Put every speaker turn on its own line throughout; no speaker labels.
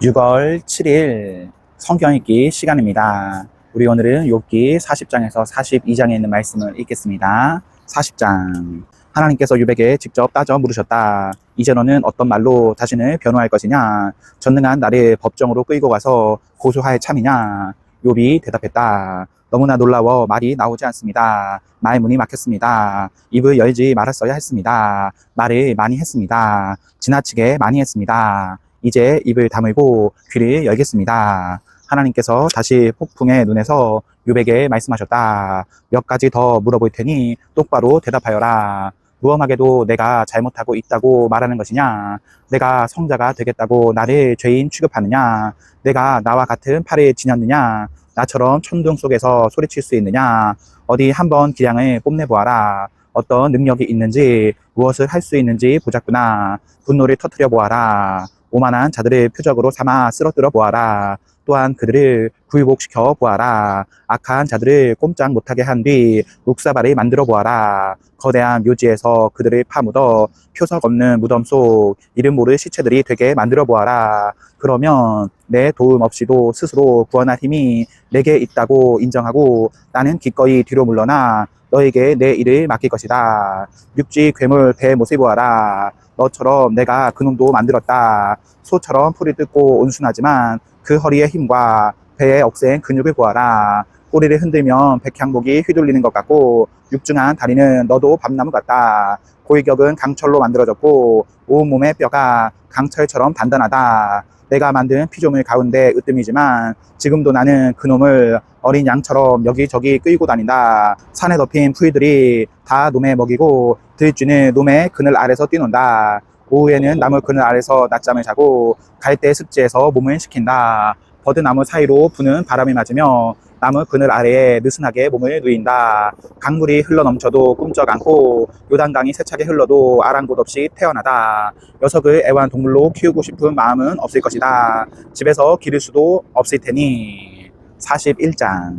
6월 7일 성경 읽기 시간입니다. 우리 오늘은 욥기 40장에서 42장에 있는 말씀을 읽겠습니다. 40장. 하나님께서 욥에게 직접 따져 물으셨다. 이제 너는 어떤 말로 자신을 변호할 것이냐? 전능한 나를 법정으로 끌고 가서 고소할 참이냐? 욥이 대답했다. 너무나 놀라워 말이 나오지 않습니다. 말문이 막혔습니다. 입을 열지 말았어야 했습니다. 말을 많이 했습니다. 지나치게 많이 했습니다. 이제 입을 다물고 귀를 열겠습니다. 하나님께서 다시 폭풍의 눈에서 욥에게 말씀하셨다. 몇 가지 더 물어볼 테니 똑바로 대답하여라. 무엄하게도 내가 잘못하고 있다고 말하는 것이냐? 내가 성자가 되겠다고 나를 죄인 취급하느냐? 내가 나와 같은 팔을 지녔느냐? 나처럼 천둥 속에서 소리칠 수 있느냐? 어디 한번 기량을 뽐내보아라. 어떤 능력이 있는지, 무엇을 할 수 있는지 보자꾸나. 분노를 터뜨려 보아라. 오만한 자들을 표적으로 삼아 쓰러뜨려 보아라. 또한 그들을 굴복시켜 보아라. 악한 자들을 꼼짝 못하게 한 뒤 묵사발을 만들어 보아라. 거대한 묘지에서 그들을 파묻어 표석 없는 무덤 속 이름 모를 시체들이 되게 만들어 보아라. 그러면 내 도움 없이도 스스로 구원할 힘이 내게 있다고 인정하고 나는 기꺼이 뒤로 물러나 너에게 내 일을 맡길 것이다. 육지 괴물 배 못을 보아라. 너처럼 내가 그놈도 만들었다. 소처럼 풀이 뜯고 온순하지만 그 허리의 힘과 배의 억센 근육을 보아라. 꼬리를 흔들면 백향목이 휘둘리는 것 같고 육중한 다리는 너도 밤나무 같다. 골격은 강철로 만들어졌고 온몸의 뼈가 강철처럼 단단하다. 내가 만든 피조물 가운데 으뜸이지만 지금도 나는 그놈을 어린 양처럼 여기저기 끌고 다닌다. 산에 덮인 풀들이 다 놈에 먹이고 들쥐는 놈의 그늘 아래서 뛰논다. 오후에는 나무 그늘 아래서 낮잠을 자고 갈대 습지에서 몸을 식힌다. 버드나무 사이로 부는 바람이 맞으며 나무 그늘 아래에 느슨하게 몸을 누인다. 강물이 흘러넘쳐도 꿈쩍 않고 요단강이 세차게 흘러도 아랑곳 없이 태어나다. 녀석을 애완동물로 키우고 싶은 마음은 없을 것이다. 집에서 기를 수도 없을 테니. 41장.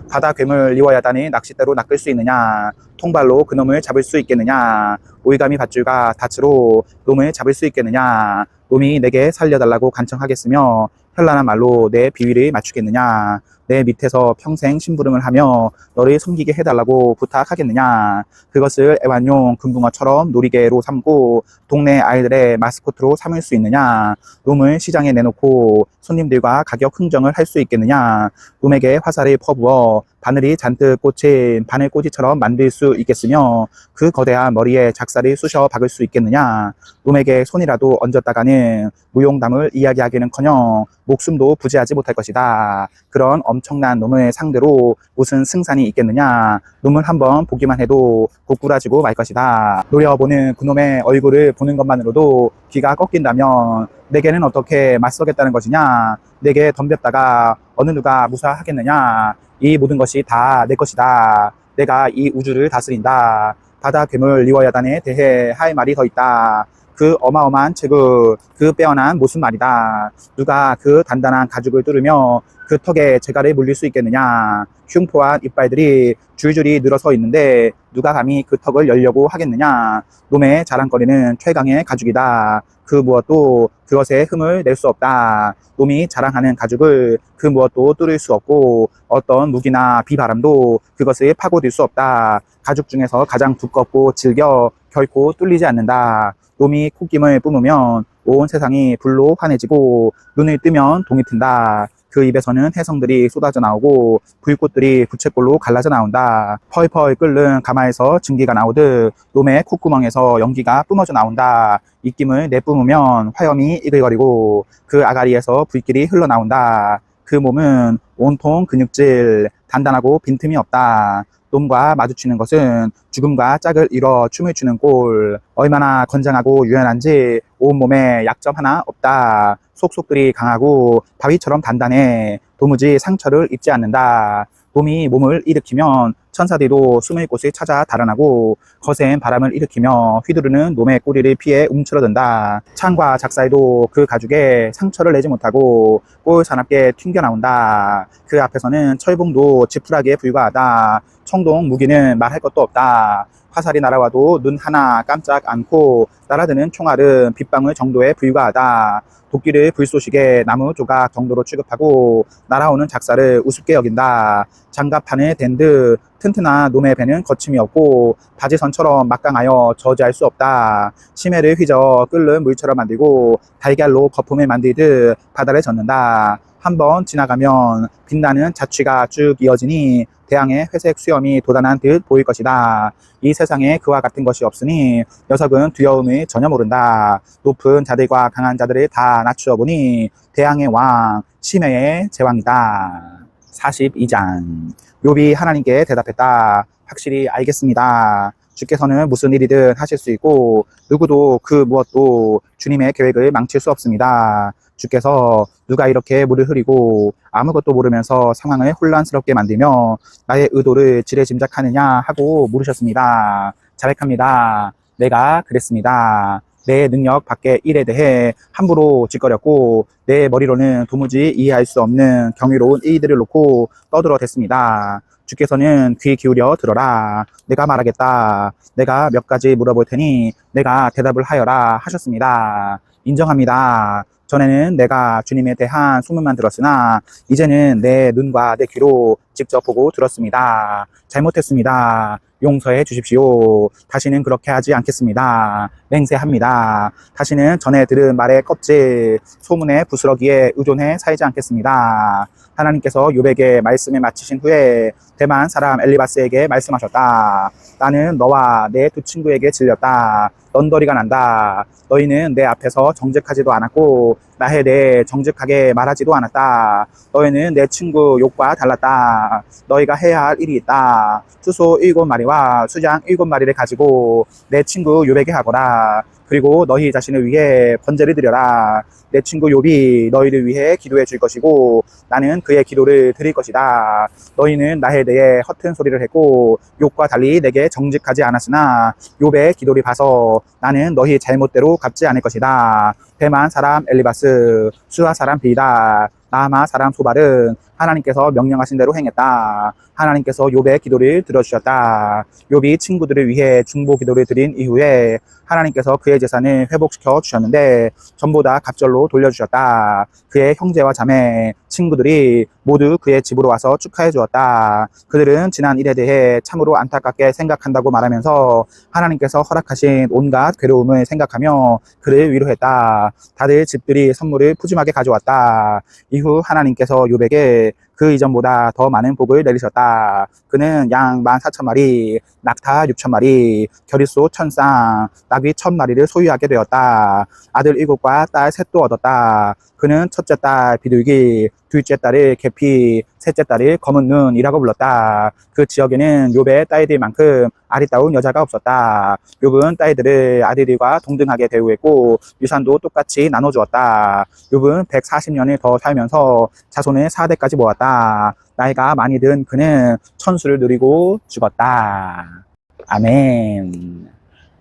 바다 괴물 리워야단이 낚싯대로 낚을 수 있느냐? 통발로 그놈을 잡을 수 있겠느냐? 오이가미 밧줄과 닻으로 놈을 잡을 수 있겠느냐? 놈이 내게 살려달라고 간청하겠으며 현란한 말로 내 비위를 맞추겠느냐? 내 밑에서 평생 심부름을 하며 너를 섬기게 해달라고 부탁하겠느냐? 그것을 애완용 금붕어처럼 놀이개로 삼고 동네 아이들의 마스코트로 삼을 수 있느냐? 놈을 시장에 내놓고 손님들과 가격 흥정을 할 수 있겠느냐? 놈에게 화살을 퍼부어 바늘이 잔뜩 꽂힌 바늘꽂이처럼 만들 수 있겠으며 그 거대한 머리에 작살을 쑤셔 박을 수 있겠느냐? 놈에게 손이라도 얹었다가는 무용담을 이야기하기는커녕 목숨도 부지하지 못할 것이다. 그런 엄청난 놈을 상대로 무슨 승산이 있겠느냐? 놈을 한번 보기만 해도 고꾸라지고 말 것이다. 노려보는 그놈의 얼굴을 보는 것만으로도 귀가 꺾인다면 내게는 어떻게 맞서겠다는 것이냐? 내게 덤볐다가 어느 누가 무사하겠느냐? 이 모든 것이 다 내 것이다. 내가 이 우주를 다스린다. 바다 괴물 리워야단에 대해 할 말이 더 있다. 그 어마어마한 체구, 그 빼어난 모순 말이다. 누가 그 단단한 가죽을 뚫으며 그 턱에 재갈을 물릴 수 있겠느냐? 흉포한 이빨들이 줄줄이 늘어서 있는데 누가 감히 그 턱을 열려고 하겠느냐? 놈의 자랑거리는 최강의 가죽이다. 그 무엇도 그것에 흠을 낼 수 없다. 놈이 자랑하는 가죽을 그 무엇도 뚫을 수 없고 어떤 무기나 비바람도 그것을 파고들 수 없다. 가죽 중에서 가장 두껍고 질겨 결코 뚫리지 않는다. 놈이 콧김을 뿜으면 온 세상이 불로 환해지고 눈을 뜨면 동이 튼다. 그 입에서는 해성들이 쏟아져 나오고 불꽃들이 부채꼴로 갈라져 나온다. 펄펄 끓는 가마에서 증기가 나오듯 놈의 콧구멍에서 연기가 뿜어져 나온다. 입김을 내뿜으면 화염이 이글거리고 그 아가리에서 불길이 흘러나온다. 그 몸은 온통 근육질, 단단하고 빈틈이 없다. 놈과 마주치는 것은 죽음과 짝을 이뤄 춤을 추는 꼴. 얼마나 건장하고 유연한지 온몸에 약점 하나 없다. 속속들이 강하고 바위처럼 단단해. 도무지 상처를 입지 않는다. 놈이 몸을 일으키면 천사들도 숨을 곳을 찾아 달아나고 거센 바람을 일으키며 휘두르는 놈의 꼬리를 피해 움츠러든다. 창과 작사에도 그 가죽에 상처를 내지 못하고 꼴사납게 튕겨나온다. 그 앞에서는 철봉도 지푸라기에 불과하다. 청동 무기는 말할 것도 없다. 화살이 날아와도 눈 하나 깜짝 않고 날아드는 총알은 빗방울 정도에 불과하다. 도끼를 불쏘시개 나무 조각 정도로 취급하고 날아오는 작사를 우습게 여긴다. 장갑판을 댄 듯 튼튼한 놈의 배는 거침이 없고 바지선처럼 막강하여 저지할 수 없다. 심해를 휘저 끓는 물처럼 만들고 달걀로 거품을 만들듯 바다를 젓는다. 한번 지나가면 빛나는 자취가 쭉 이어지니 대양의 회색 수염이 돋아난 듯 보일 것이다. 이 세상에 그와 같은 것이 없으니 녀석은 두려움을 전혀 모른다. 높은 자들과 강한 자들을 다 낮추어 보니 대양의 왕 심해의 제왕이다. 42장. 욥이 하나님께 대답했다. 확실히 알겠습니다. 주께서는 무슨 일이든 하실 수 있고 누구도 그 무엇도 주님의 계획을 망칠 수 없습니다. 주께서 누가 이렇게 물을 흐리고 아무것도 모르면서 상황을 혼란스럽게 만들며 나의 의도를 지레짐작하느냐 하고 물으셨습니다. 자백합니다. 내가 그랬습니다. 내 능력 밖의 일에 대해 함부로 짓거렸고 내 머리로는 도무지 이해할 수 없는 경이로운 일들을 놓고 떠들어댔습니다. 주께서는 귀 기울여 들어라. 내가 말하겠다. 내가 몇 가지 물어볼 테니 내가 대답을 하여라 하셨습니다. 인정합니다. 전에는 내가 주님에 대한 소문만 들었으나 이제는 내 눈과 내 귀로 직접 보고 들었습니다. 잘못했습니다. 용서해 주십시오. 다시는 그렇게 하지 않겠습니다. 맹세합니다. 다시는 전에 들은 말의 껍질, 소문의 부스러기에 의존해 살지 않겠습니다. 하나님께서 욥에게 말씀을 마치신 후에 대만 사람 엘리바스에게 말씀하셨다. 나는 너와 내 두 친구에게 질렸다. 넌더리가 난다. 너희는 내 앞에서 정직하지도 않았고 나에 대해 정직하게 말하지도 않았다. 너희는 내 친구 욥과 달랐다. 너희가 해야 할 일이 있다. 수소 7마리와 수장 7마리를 가지고 내 친구 욥에게 하거라. 그리고 너희 자신을 위해 번제를 드려라. 내 친구 욥이 너희를 위해 기도해 줄 것이고 나는 그의 기도를 드릴 것이다. 너희는 나에 대해 허튼 소리를 했고 욥과 달리 내게 정직하지 않았으나 욥의 기도를 봐서 나는 너희 잘못대로 갚지 않을 것이다. 대만 사람 엘리바스, 수아 사람 빌다, 나아마 사람 소발은 하나님께서 명령하신 대로 행했다. 하나님께서 욥의 기도를 들어주셨다. 욥이 친구들을 위해 중보 기도를 드린 이후에 하나님께서 그의 재산을 회복시켜 주셨는데 전부 다 갑절로 돌려주셨다. 그의 형제와 자매, 친구들이 모두 그의 집으로 와서 축하해 주었다. 그들은 지난 일에 대해 참으로 안타깝게 생각한다고 말하면서 하나님께서 허락하신 온갖 괴로움을 생각하며 그를 위로했다. 다들 집들이 선물을 푸짐하게 가져왔다. 이후 하나님께서 욥에게 그 이전보다 더 많은 복을 내리셨다. 그는 양 14,000마리, 낙타 6,000마리, 겨릿소 1,000쌍, 나귀 1,000마리를 소유하게 되었다. 아들 7과 딸 셋도 얻었다. 그는 첫째 딸 비둘기, 둘째 딸을 계피, 셋째 딸을 검은 눈이라고 불렀다. 그 지역에는 욥의 딸들만큼 아리따운 여자가 없었다. 욥은 딸들을 아들들과 동등하게 대우했고 유산도 똑같이 나눠주었다. 욥은 140년을 더 살면서 자손을 4대까지 모았다. 나이가 많이 든 그는 천수를 누리고 죽었다. 아멘.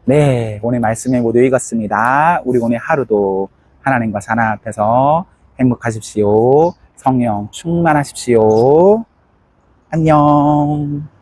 네, 오늘 말씀을 모두 읽었습니다. 우리 오늘 하루도 하나님과 사나 앞에서 행복하십시오. 성령 충만하십시오. 안녕.